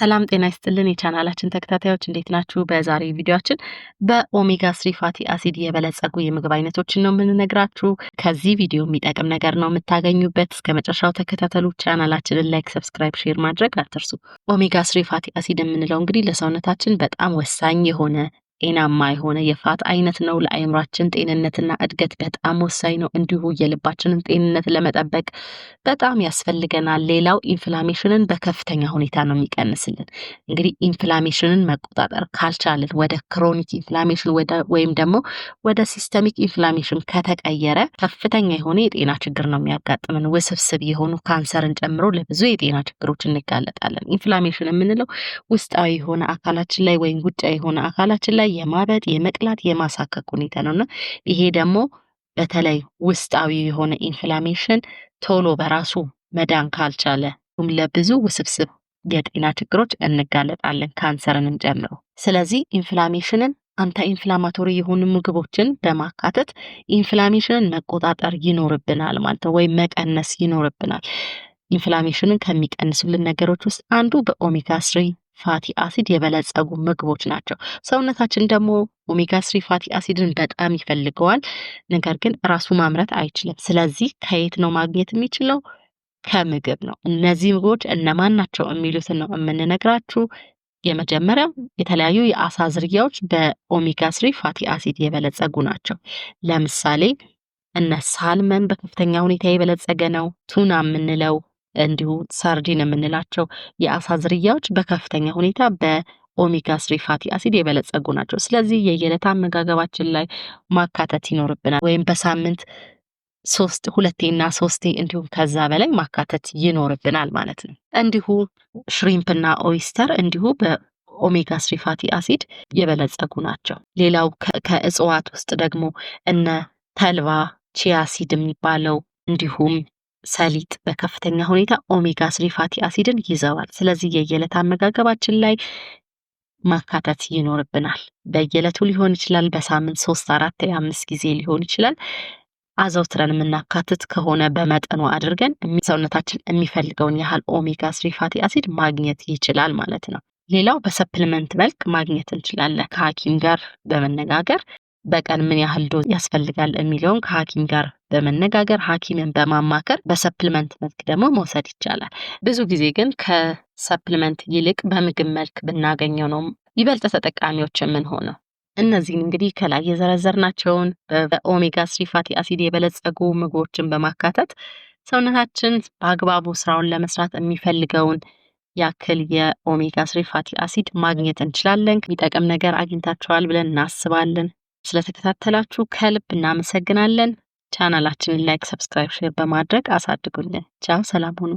ሰላም ጤና ይስጥልን የቻናላችን ተከታታዮች እንዴት ናችሁ? በዛሬ ቪዲዮአችን በኦሜጋ 3 ፋቲ አሲድ የበለጸጉ የምግብ አይነቶችን ነው የምንነግራችሁ። ከዚህ ቪዲዮ የሚጠቅም ነገር ነው የምታገኙበት። እስከመጨረሻው ተከታተሉ። ቻናላችንን ላይክ፣ ሰብስክራይብ፣ ሼር ማድረግ አትርሱ። ኦሜጋ 3 ፋቲ አሲድ የምንለው እንግዲህ ለሰውነታችን በጣም ወሳኝ የሆነ ጤናማ የሆነ የፋት አይነት ነው። ለአይምሯችን ጤንነትና እድገት በጣም ወሳኝ ነው። እንዲሁ የልባችንን ጤንነት ለመጠበቅ በጣም ያስፈልገናል። ሌላው ኢንፍላሜሽንን በከፍተኛ ሁኔታ ነው የሚቀንስልን። እንግዲህ ኢንፍላሜሽንን መቆጣጠር ካልቻልን ወደ ክሮኒክ ኢንፍላሜሽን ወይም ደግሞ ወደ ሲስተሚክ ኢንፍላሜሽን ከተቀየረ ከፍተኛ የሆነ የጤና ችግር ነው የሚያጋጥመን። ውስብስብ የሆኑ ካንሰርን ጨምሮ ለብዙ የጤና ችግሮች እንጋለጣለን። ኢንፍላሜሽን የምንለው ውስጣዊ የሆነ አካላችን ላይ ወይም ውጫዊ የሆነ አካላችን ላይ የማበጥ፣ የመቅላት፣ የማሳከክ ሁኔታ ነውና ይሄ ደግሞ በተለይ ውስጣዊ የሆነ ኢንፍላሜሽን ቶሎ በራሱ መዳን ካልቻለ ለብዙ ውስብስብ የጤና ችግሮች እንጋለጣለን፣ ካንሰርንም ጨምሮ። ስለዚህ ኢንፍላሜሽንን አንታይ ኢንፍላማቶሪ የሆኑ ምግቦችን በማካተት ኢንፍላሜሽንን መቆጣጠር ይኖርብናል ማለት ነው፣ ወይም መቀነስ ይኖርብናል። ኢንፍላሜሽንን ከሚቀንሱልን ነገሮች ውስጥ አንዱ በኦሜጋ 3 ፋቲ አሲድ የበለጸጉ ምግቦች ናቸው። ሰውነታችን ደግሞ ኦሜጋ 3 ፋቲ አሲድን በጣም ይፈልገዋል፣ ነገር ግን ራሱ ማምረት አይችልም። ስለዚህ ከየት ነው ማግኘት የሚችለው? ከምግብ ነው። እነዚህ ምግቦች እነማን ናቸው የሚሉትን ነው የምንነግራችሁ። የመጀመሪያው የተለያዩ የአሳ ዝርያዎች በኦሜጋ 3 ፋቲ አሲድ የበለጸጉ ናቸው። ለምሳሌ እነ ሳልመን በከፍተኛ ሁኔታ የበለጸገ ነው። ቱና የምንለው እንዲሁ ሳርዲን የምንላቸው የአሳ ዝርያዎች በከፍተኛ ሁኔታ በኦሜጋ 3 ፋቲ አሲድ የበለጸጉ ናቸው። ስለዚህ የየዕለት አመጋገባችን ላይ ማካተት ይኖርብናል፣ ወይም በሳምንት 2ና 3 እንዲሁም ከዛ በላይ ማካተት ይኖርብናል ማለት ነው። እንዲሁ ሽሪምፕና ኦይስተር እንዲሁ በኦሜጋ 3 ፋቲ አሲድ የበለጸጉ ናቸው። ሌላው ከእጽዋት ውስጥ ደግሞ እነ ተልባ፣ ቺያ ሲድ የሚባለው እንዲሁም ሰሊጥ በከፍተኛ ሁኔታ ኦሜጋ 3 ፋቲ አሲድን ይዘዋል። ስለዚህ የየዕለት አመጋገባችን ላይ ማካተት ይኖርብናል። በየዕለቱ ሊሆን ይችላል፣ በሳምንት 3፣ 4፣ 5 ጊዜ ሊሆን ይችላል። አዘውትረን የምናካትት ከሆነ በመጠኑ አድርገን ሰውነታችን የሚፈልገውን ያህል ኦሜጋ 3 ፋቲ አሲድ ማግኘት ይችላል ማለት ነው። ሌላው በሰፕሊመንት መልክ ማግኘት እንችላለን። ከሐኪም ጋር በመነጋገር በቀን ምን ያህል ዶዝ ያስፈልጋል የሚለውን ከሐኪም ጋር በመነጋገር ሐኪምን በማማከር በሰፕሊመንት መልክ ደግሞ መውሰድ ይቻላል። ብዙ ጊዜ ግን ከሰፕሊመንት ይልቅ በምግብ መልክ ብናገኘው ነው ይበልጥ ተጠቃሚዎች የምንሆነው። እነዚህን እንግዲህ ከላይ የዘረዘርናቸውን በኦሜጋ 3 ፋቲ አሲድ የበለጸጉ ምግቦችን በማካተት ሰውነታችን በአግባቡ ስራውን ለመስራት የሚፈልገውን ያክል የኦሜጋ 3 ፋቲ አሲድ ማግኘት እንችላለን። የሚጠቅም ነገር አግኝታችኋል ብለን እናስባለን። ስለተከታተላችሁ ከልብ እናመሰግናለን። ቻናላችንን ላይክ፣ ሰብስክራይብ፣ ሼር በማድረግ አሳድጉልን። ቻው፣ ሰላም ሁኑ።